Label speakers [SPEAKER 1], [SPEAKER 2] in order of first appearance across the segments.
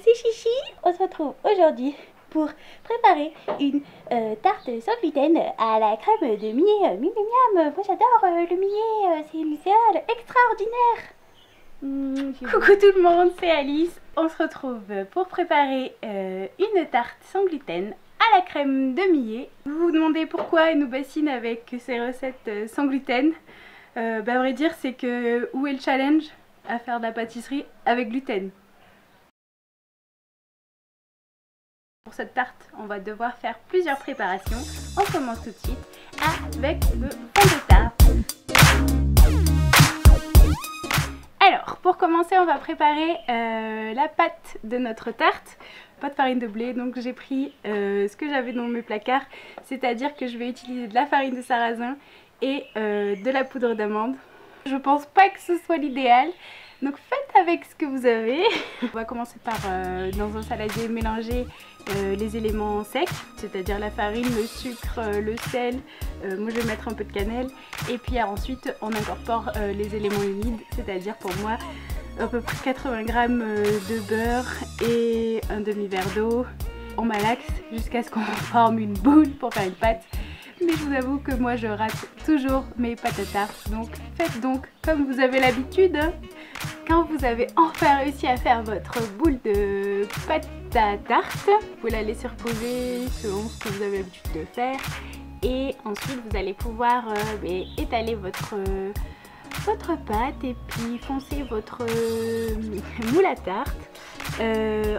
[SPEAKER 1] c'est Chichi. On se retrouve aujourd'hui pour préparer une tarte sans gluten à la crème de millet Millennium. Moi j'adore le millet, c'est une céréale extraordinaire. Coucou tout le monde, c'est Alice. On se retrouve pour préparer une tarte sans gluten à la crème de millet. Vous vous demandez pourquoi elle nous bassine avec ces recettes sans gluten. À vrai dire, c'est que où est le challenge à faire de la pâtisserie avec gluten? Pour cette tarte, on va devoir faire plusieurs préparations. On commence tout de suite avec le fond de tarte. Alors, pour commencer, on va préparer la pâte de notre tarte. Pas de farine de blé, donc j'ai pris ce que j'avais dans mes placards, c'est-à-dire que je vais utiliser de la farine de sarrasin et de la poudre d'amande. Je pense pas que ce soit l'idéal, donc faites avec ce que vous avez. On va commencer par, dans un saladier, mélanger les éléments secs, c'est-à-dire la farine, le sucre, le sel, moi je vais mettre un peu de cannelle, et puis ensuite on incorpore les éléments humides, c'est-à-dire pour moi à peu près 80 g de beurre et un demi-verre d'eau. On malaxe jusqu'à ce qu'on forme une boule pour faire une pâte. Mais je vous avoue que moi je rate toujours mes pâtes à tarte, donc faites donc comme vous avez l'habitude. Quand vous avez enfin réussi à faire votre boule de pâte à tarte, vous la laissez reposer selon ce que vous avez l'habitude de faire. Et ensuite vous allez pouvoir étaler votre pâte et puis foncer votre moule à tarte.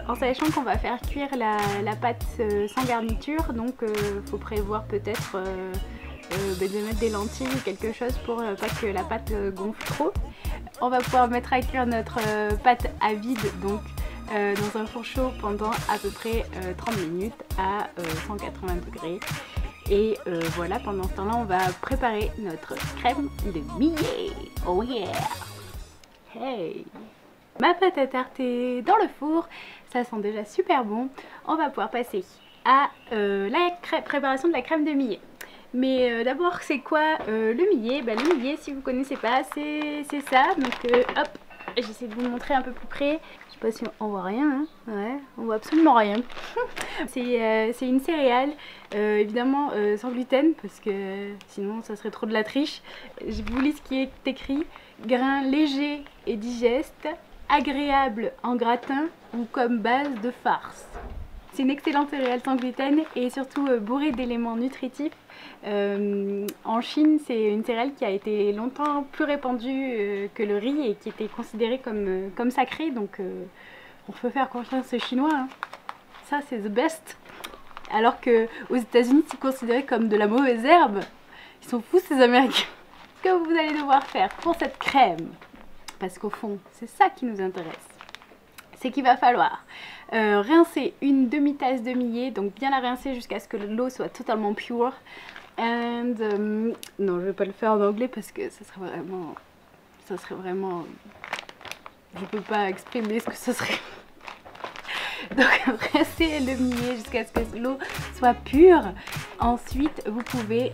[SPEAKER 1] En sachant qu'on va faire cuire la pâte sans garniture, donc faut prévoir peut-être de mettre des lentilles ou quelque chose pour pas que la pâte gonfle trop. On va pouvoir mettre à cuire notre pâte à vide, donc dans un four chaud pendant à peu près 30 minutes à 180 degrés. Et voilà, pendant ce temps-là, on va préparer notre crème de millet. Oh yeah! Hey! Ma pâte à tarte est dans le four, ça sent déjà super bon. On va pouvoir passer à la préparation de la crème de millet. Mais d'abord, c'est quoi le millet? Le millet, si vous ne connaissez pas, c'est ça. Donc hop, j'essaie de vous montrer un peu plus près. Je sais pas si on voit rien, hein. Ouais, on voit absolument rien. C'est une céréale, évidemment sans gluten, parce que sinon ça serait trop de la triche. Je vous lis ce qui est écrit: grain léger et digeste, agréable en gratin ou comme base de farce. C'est une excellente céréale sans gluten et surtout bourrée d'éléments nutritifs. En Chine, c'est une céréale qui a été longtemps plus répandue que le riz et qui était considérée comme sacrée, donc on peut faire confiance aux Chinois, hein. Ça c'est the best. Alors qu'aux États-Unis, c'est considéré comme de la mauvaise herbe. Ils sont fous ces Américains. Ce que vous allez devoir faire pour cette crème, parce qu'au fond c'est ça qui nous intéresse, c'est qu'il va falloir rincer une demi-tasse de millet, donc bien la rincer jusqu'à ce que l'eau soit totalement pure. And non, je vais pas le faire en anglais parce que ça serait vraiment, je peux pas exprimer ce que ce serait. Donc rincer le millet jusqu'à ce que l'eau soit pure. Ensuite vous pouvez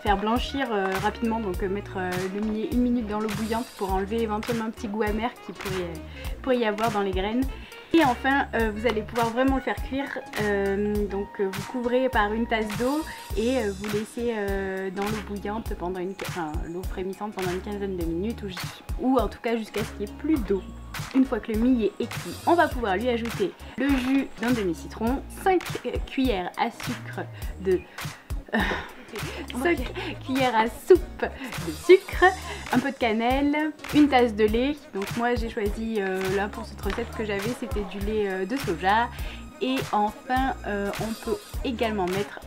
[SPEAKER 1] faire blanchir rapidement, donc mettre le millet 1 minute dans l'eau bouillante pour enlever éventuellement un petit goût amer qui pourrait y avoir dans les graines. Et enfin vous allez pouvoir vraiment le faire cuire, donc vous couvrez par une tasse d'eau et vous laissez dans l'eau bouillante pendant l'eau frémissante pendant une quinzaine de minutes, ou en tout cas jusqu'à ce qu'il n'y ait plus d'eau. Une fois que le millet est cuit, on va pouvoir lui ajouter le jus d'un demi-citron, 5 cuillères à sucre de 5 cuillères à soupe de sucre, un peu de cannelle, une tasse de lait. Donc moi j'ai choisi là pour cette recette que j'avais, c'était du lait de soja. Et enfin on peut également mettre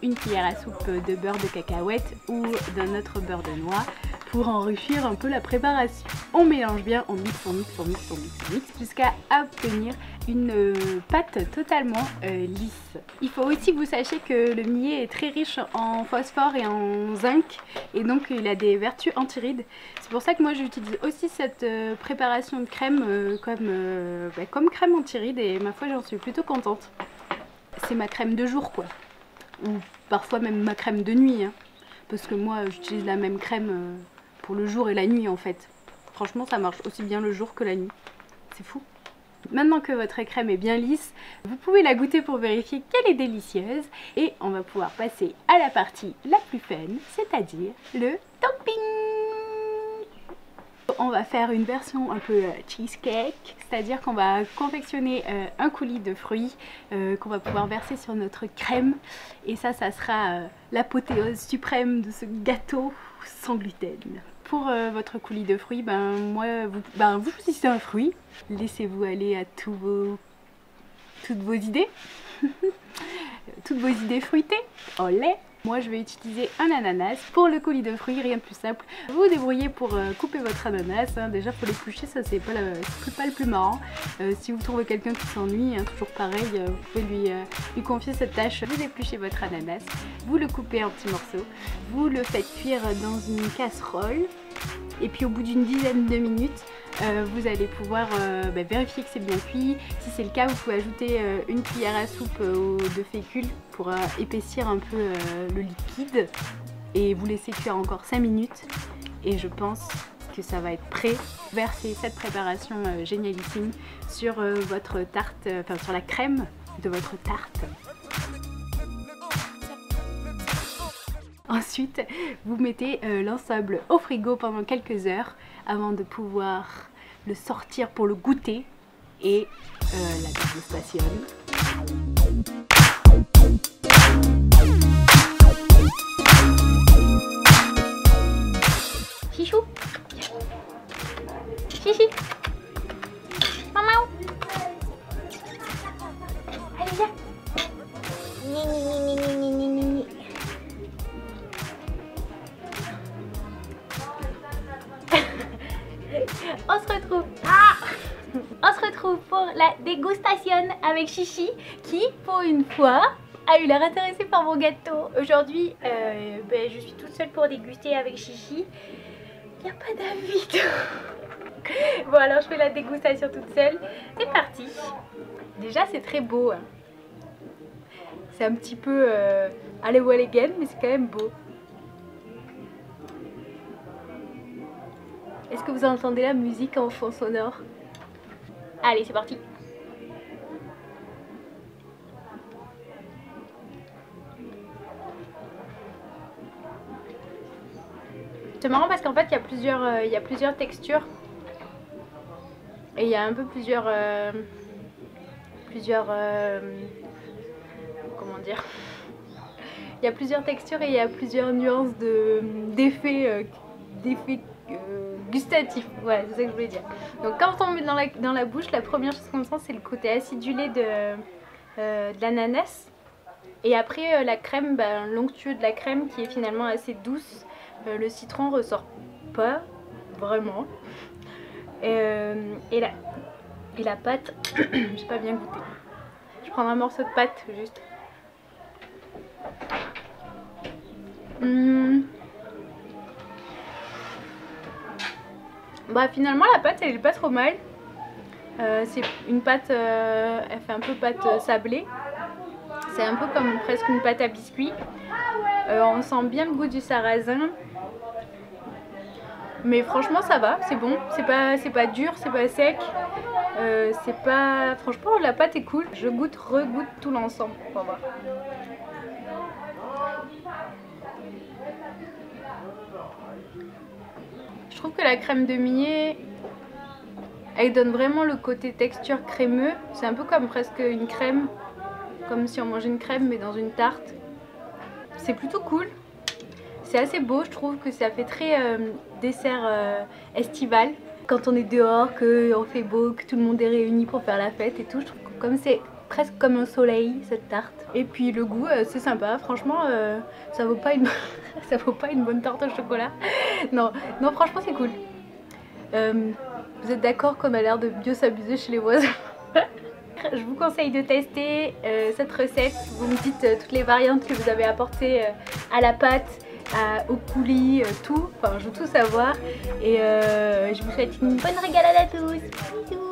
[SPEAKER 1] une cuillère à soupe de beurre de cacahuète ou d'un autre beurre de noix pour enrichir un peu la préparation. On mélange bien, on mixe jusqu'à obtenir une pâte totalement lisse. Il faut aussi que vous sachiez que le millet est très riche en phosphore et en zinc, et donc il a des vertus antirides. C'est pour ça que moi j'utilise aussi cette préparation de crème comme crème antiride, et ma foi j'en suis plutôt contente. C'est ma crème de jour quoi, ou parfois même ma crème de nuit, hein, parce que moi j'utilise la même crème pour le jour et la nuit en fait. Franchement ça marche aussi bien le jour que la nuit, c'est fou. Maintenant que votre crème est bien lisse, vous pouvez la goûter pour vérifier qu'elle est délicieuse. Et on va pouvoir passer à la partie la plus fun, c'est-à-dire le topping. On va faire une version un peu cheesecake, c'est-à-dire qu'on va confectionner un coulis de fruits qu'on va pouvoir verser sur notre crème. Et ça sera l'apothéose suprême de ce gâteau sans gluten. Pour votre coulis de fruits, vous choisissez un fruit, laissez-vous aller à toutes vos idées, toutes vos idées fruitées, olé. Moi je vais utiliser un ananas. Pour le coulis de fruits, rien de plus simple. Vous vous débrouillez pour couper votre ananas. Déjà faut l'éplucher, ça c'est pas le plus marrant. Si vous trouvez quelqu'un qui s'ennuie, toujours pareil, vous pouvez lui confier cette tâche. Vous épluchez votre ananas, vous le coupez en petits morceaux, vous le faites cuire dans une casserole. Et puis au bout d'une dizaine de minutes, vous allez pouvoir vérifier que c'est bien cuit. Si c'est le cas, vous pouvez ajouter une cuillère à soupe de fécule pour épaissir un peu le liquide. Et vous laissez cuire encore 5 minutes. Et je pense que ça va être prêt. Versez cette préparation génialissime sur votre tarte, sur la crème de votre tarte. Ensuite, vous mettez l'ensemble au frigo pendant quelques heures avant de pouvoir le sortir pour le goûter et la dégustation. Chichou, chichi, maman, allez viens. On se retrouve pour la dégustation avec Chichi qui, pour une fois, a eu l'air intéressée par mon gâteau. Aujourd'hui, je suis toute seule pour déguster avec Chichi. Il n'y a pas d'invite. Bon, alors je fais la dégustation toute seule. C'est parti. Déjà, c'est très beau. Hein. C'est un petit peu allez ou allez again, mais c'est quand même beau. Est-ce que vous entendez la musique en fond sonore? Allez, c'est parti. C'est marrant parce qu'en fait il y a plusieurs textures. Et il y a un peu plusieurs comment dire? Il y a plusieurs textures et il y a plusieurs nuances d'effets gustatif, ouais, c'est ça que je voulais dire. Donc quand on met dans la bouche, la première chose qu'on sent c'est le côté acidulé de l'ananas. Et après la crème, l'onctueux de la crème qui est finalement assez douce. Le citron ressort pas vraiment. Et la pâte, j'ai pas bien goûté. Je prends un morceau de pâte juste. Finalement la pâte elle est pas trop mal. C'est une pâte, elle fait un peu pâte sablée. C'est un peu comme presque une pâte à biscuit. On sent bien le goût du sarrasin. Mais franchement ça va, c'est bon. C'est pas dur, c'est pas sec. Franchement la pâte est cool. Je regoute tout l'ensemble pour voir. Je trouve que la crème de millet, elle donne vraiment le côté texture crémeux. C'est un peu comme presque une crème, comme si on mangeait une crème mais dans une tarte. C'est plutôt cool. C'est assez beau, je trouve que ça fait très dessert estival. Quand on est dehors, qu'on fait beau, que tout le monde est réuni pour faire la fête et tout, je trouve que comme c'est presque comme un soleil cette tarte. Et puis le goût c'est sympa, franchement ça vaut pas une bonne tarte au chocolat. Non franchement c'est cool. Vous êtes d'accord qu'on a l'air de bien s'abuser chez les voisins? Je vous conseille de tester cette recette. Vous me dites toutes les variantes que vous avez apportées à la pâte, au coulis, tout. Enfin je veux tout savoir. Et je vous souhaite une bonne régalade à tous. Bisous.